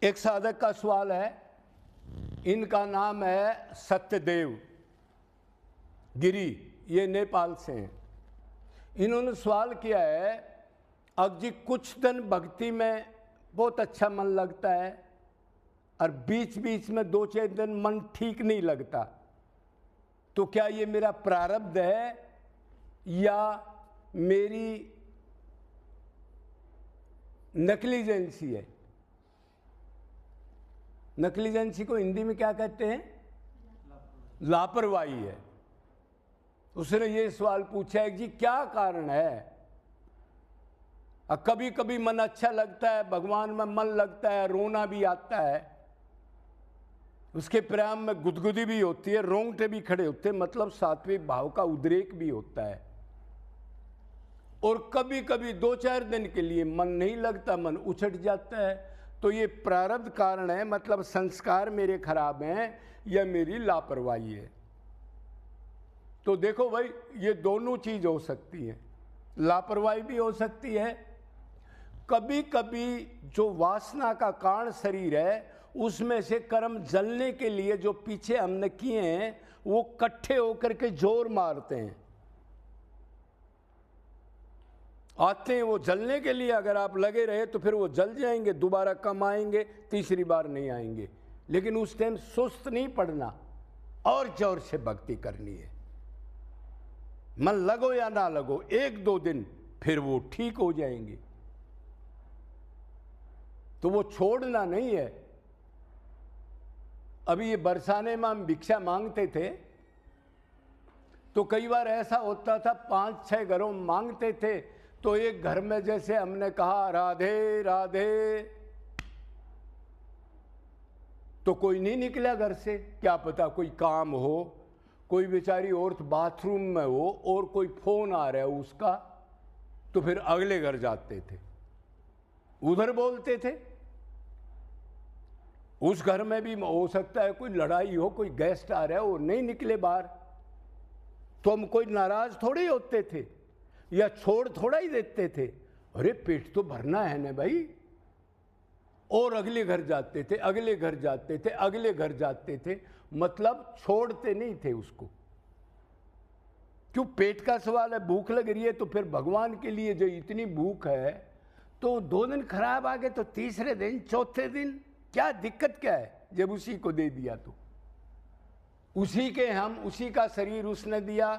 एक साधक का सवाल है, इनका नाम है सत्यदेव गिरी, ये नेपाल से हैं। इन्होंने सवाल किया है, अब जी कुछ दिन भक्ति में बहुत अच्छा मन लगता है और बीच बीच में 2-4 दिन मन ठीक नहीं लगता, तो क्या ये मेरा प्रारब्ध है या मेरी नेग्लिजेंसी है? नेग्लिजेंसी को हिंदी में क्या कहते हैं? लापरवाही है। उसने ये सवाल पूछा है जी क्या कारण है? कभी कभी मन अच्छा लगता है, भगवान में मन लगता है, रोना भी आता है, उसके प्रेम में गुदगुदी भी होती है, रोंगटे भी खड़े होते हैं, मतलब सात्विक भाव का उद्रेक भी होता है। और कभी कभी 2-4 दिन के लिए मन नहीं लगता, मन उछट जाता है। तो ये प्रारब्ध कारण है, मतलब संस्कार मेरे खराब हैं या मेरी लापरवाही है। तो देखो भाई, ये दोनों चीज हो सकती है, लापरवाही भी हो सकती है। कभी कभी जो वासना का कारण शरीर है, उसमें से कर्म जलने के लिए जो पीछे हमने किए हैं वो इकट्ठे होकर के जोर मारते हैं, आते हैं वो जलने के लिए। अगर आप लगे रहे तो फिर वो जल जाएंगे, दोबारा कम आएंगे, तीसरी बार नहीं आएंगे। लेकिन उस टाइम सुस्त नहीं पड़ना और जोर से भक्ति करनी है। मन लगो या ना लगो, 1-2 दिन फिर वो ठीक हो जाएंगे। तो वो छोड़ना नहीं है। अभी ये बरसाने में हम भिक्षा मांगते थे तो कई बार ऐसा होता था, 5-6 घरों में मांगते थे तो एक घर में जैसे हमने कहा राधे राधे, तो कोई नहीं निकला घर से। क्या पता कोई काम हो, कोई बेचारी औरत बाथरूम में हो और कोई फोन आ रहा है उसका, तो फिर अगले घर जाते थे, उधर बोलते थे। उस घर में भी हो सकता है कोई लड़ाई हो, कोई गेस्ट आ रहा है, वो नहीं निकले बाहर, तो हम कोई नाराज थोड़े होते थे या छोड़ थोड़ा ही देते थे। अरे पेट तो भरना है ना भाई। और अगले घर जाते थे, अगले घर जाते थे, अगले घर जाते थे, मतलब छोड़ते नहीं थे उसको। क्यों? पेट का सवाल है, भूख लग रही है, तो फिर भगवान के लिए जो इतनी भूख है, तो 2 दिन खराब आ गए तो तीसरे दिन, चौथे दिन क्या दिक्कत क्या है? जब उसी को दे दिया तो उसी के हम, उसी का शरीर उसने दिया,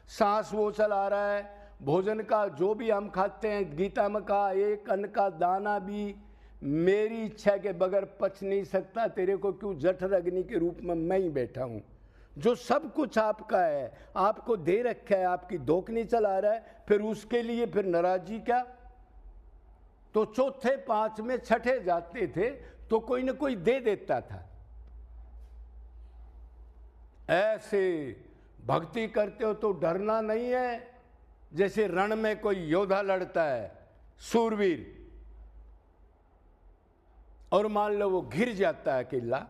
सांस वो चला रहा है, भोजन का जो भी हम खाते हैं, गीता में कहा एक अन्न का दाना भी मेरी इच्छा के बगैर पच नहीं सकता, तेरे को क्यों जठर अग्नि के रूप में मैं ही बैठा हूं। जो सब कुछ आपका है, आपको दे रखा है, आपकी धोखनी चला रहा है, फिर उसके लिए फिर नाराजगी क्या? तो चौथे, 5वें, 6ठे जाते थे तो कोई ना कोई दे देता था। ऐसे भक्ति करते हो तो डरना नहीं है। जैसे रण में कोई योद्धा लड़ता है, सूरवीर, और मान लो वो घिर जाता है अकेला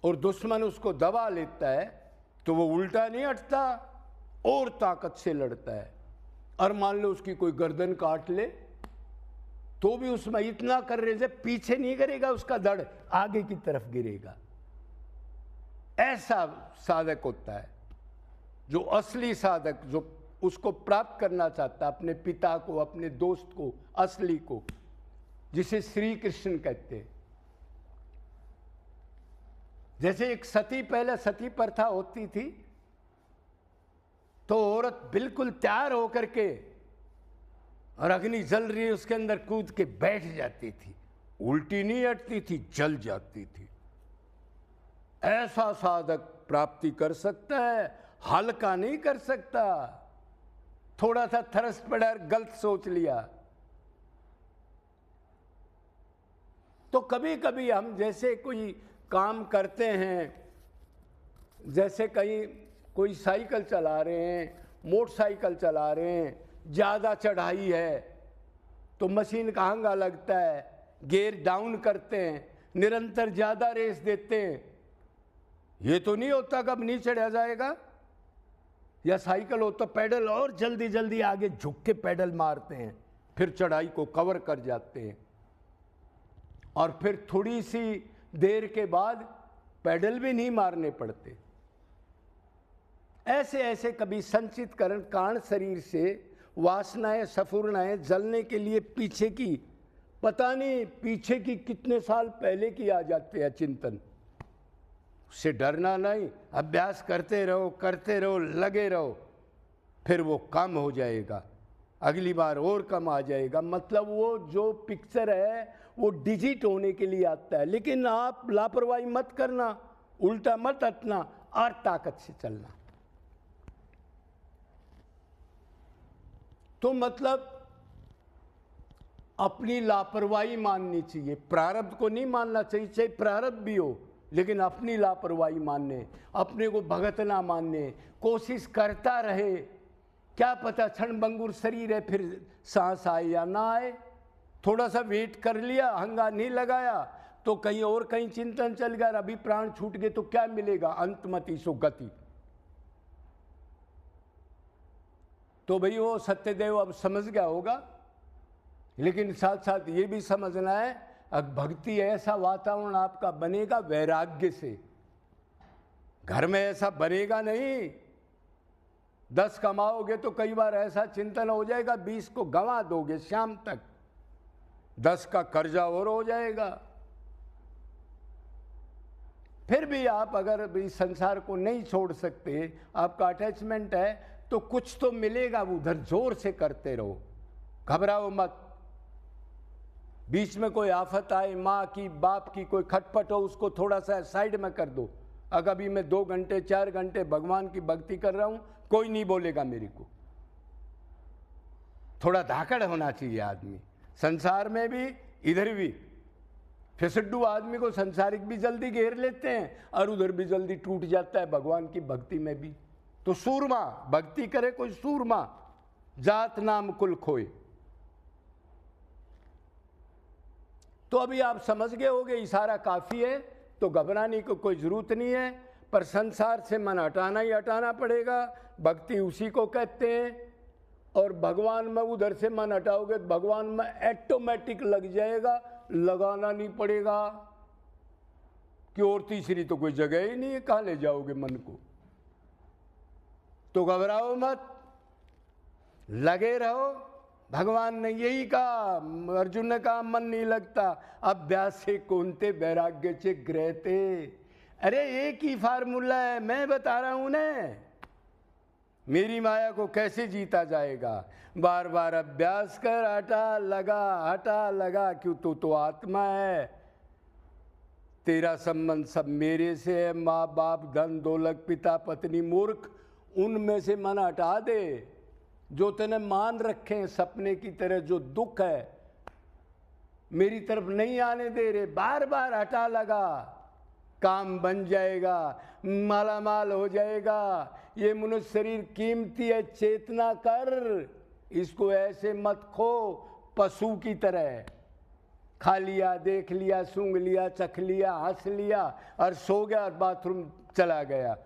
और दुश्मन उसको दबा लेता है, तो वो उल्टा नहीं हटता और ताकत से लड़ता है। और मान लो उसकी कोई गर्दन काट ले तो भी उसमें इतना करने से पीछे नहीं गिरेगा, उसका धड़ आगे की तरफ गिरेगा। ऐसा साधक होता है जो असली साधक, जो उसको प्राप्त करना चाहता है, अपने पिता को, अपने दोस्त को, असली को, जिसे श्री कृष्ण कहते हैं। जैसे एक सती, पहले सती प्रथा होती थी तो औरत बिल्कुल तैयार होकर के और अग्नि जल रही है उसके अंदर कूद के बैठ जाती थी, उल्टी नहीं हटती थी, जल जाती थी। ऐसा साधक प्राप्ति कर सकता है, हल्का नहीं कर सकता। थोड़ा सा थरस पड़ा, गलत सोच लिया तो कभी कभी हम जैसे कोई काम करते हैं, जैसे कहीं कोई साइकिल चला रहे हैं, मोटरसाइकिल चला रहे हैं, ज़्यादा चढ़ाई है तो मशीन का हंगा लगता है, गियर डाउन करते हैं, निरंतर ज़्यादा रेस देते हैं। ये तो नहीं होता कब नहीं चढ़ा जाएगा। या साइकिल हो तो पैडल और जल्दी जल्दी आगे झुक के पैडल मारते हैं, फिर चढ़ाई को कवर कर जाते हैं। और फिर थोड़ी सी देर के बाद पैडल भी नहीं मारने पड़ते। ऐसे ऐसे कभी संचित कारण शरीर से वासनाएं सफुरनाएं जलने के लिए पीछे की, पता नहीं पीछे की कितने साल पहले की आ जाते हैं चिंतन। उससे डरना नहीं, अभ्यास करते रहो, लगे रहो, फिर वो कम हो जाएगा, अगली बार और कम आ जाएगा। मतलब वो जो पिक्चर है वो डिजिट होने के लिए आता है, लेकिन आप लापरवाही मत करना, उल्टा मत हटना और ताकत से चलना। तो मतलब अपनी लापरवाही माननी चाहिए, प्रारब्ध को नहीं मानना चाहिए। चाहे प्रारब्ध भी हो, लेकिन अपनी लापरवाही मानने, अपने को भगत ना मानने, कोशिश करता रहे। क्या पता क्षणभंगुर शरीर है, फिर सांस आए या ना आए। थोड़ा सा वेट कर लिया, हंगा नहीं लगाया तो कहीं और कहीं चिंतन चल गया, अभी प्राण छूट गए तो क्या मिलेगा? अंतमति सो गति। तो भाई वो सत्यदेव अब समझ गया होगा, लेकिन साथ साथ ये भी समझना है, भक्ति ऐसा वातावरण आपका बनेगा वैराग्य से। घर में ऐसा बनेगा नहीं। 10 कमाओगे तो कई बार ऐसा चिंतन हो जाएगा 20 को गंवा दोगे शाम तक, 10 का कर्जा और हो जाएगा। फिर भी आप अगर भी संसार को नहीं छोड़ सकते, आपका अटैचमेंट है, तो कुछ तो मिलेगा, उधर जोर से करते रहो, घबराओ मत। बीच में कोई आफत आए, माँ की बाप की कोई खटपट हो, उसको थोड़ा सा साइड में कर दो। अगर अभी मैं 2 घंटे 4 घंटे भगवान की भक्ति कर रहा हूं, कोई नहीं बोलेगा मेरे को। थोड़ा धाकड़ होना चाहिए आदमी, संसार में भी इधर भी। फिसड्डू आदमी को संसारिक भी जल्दी घेर लेते हैं और उधर भी जल्दी टूट जाता है भगवान की भक्ति में भी। तो सूरमा भक्ति करे कोई सूरमा, जात नाम कुल खोए। तो अभी आप समझ गए होगे, इशारा काफी है, तो घबराने को कोई जरूरत नहीं है। पर संसार से मन हटाना ही हटाना पड़ेगा, भक्ति उसी को कहते हैं। और भगवान में उधर से मन हटाओगे तो भगवान में ऑटोमेटिक लग जाएगा, लगाना नहीं पड़ेगा। कि और तीसरी तो कोई जगह ही नहीं है, कहाँ ले जाओगे मन को। तो घबराओ मत, लगे रहो। भगवान ने यही कहा, अर्जुन ने कहा मन नहीं लगता, अभ्यास से कौनते वैराग्य से ग्रहते। अरे एक ही फार्मूला है, मैं बता रहा हूं ना, मेरी माया को कैसे जीता जाएगा। बार बार अभ्यास कर, हटा लगा, क्यों तो आत्मा है। तेरा संबंध सब मेरे से है, माँ बाप धन दौलत पिता पत्नी मूर्ख, उनमें से मन हटा दे। जो तेने मान रखे हैं सपने की तरह, जो दुख है मेरी तरफ नहीं आने दे रहे, बार बार हटा लगा, काम बन जाएगा, मालामाल हो जाएगा। ये मनुष्य शरीर कीमती है, चेतना कर, इसको ऐसे मत खो पशु की तरह। खा लिया, देख लिया, सूंघ लिया, चख लिया, हंस लिया और सो गया और बाथरूम चला गया।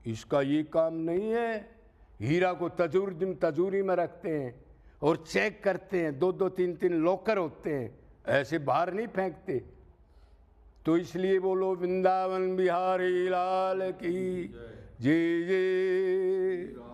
इसका ये काम नहीं है। हीरा को तजूरी में रखते हैं और चेक करते हैं, 2-2 3-3 लॉकर होते हैं, ऐसे बाहर नहीं फेंकते। तो इसलिए बोलो वृंदावन बिहारी लाल की जय जय।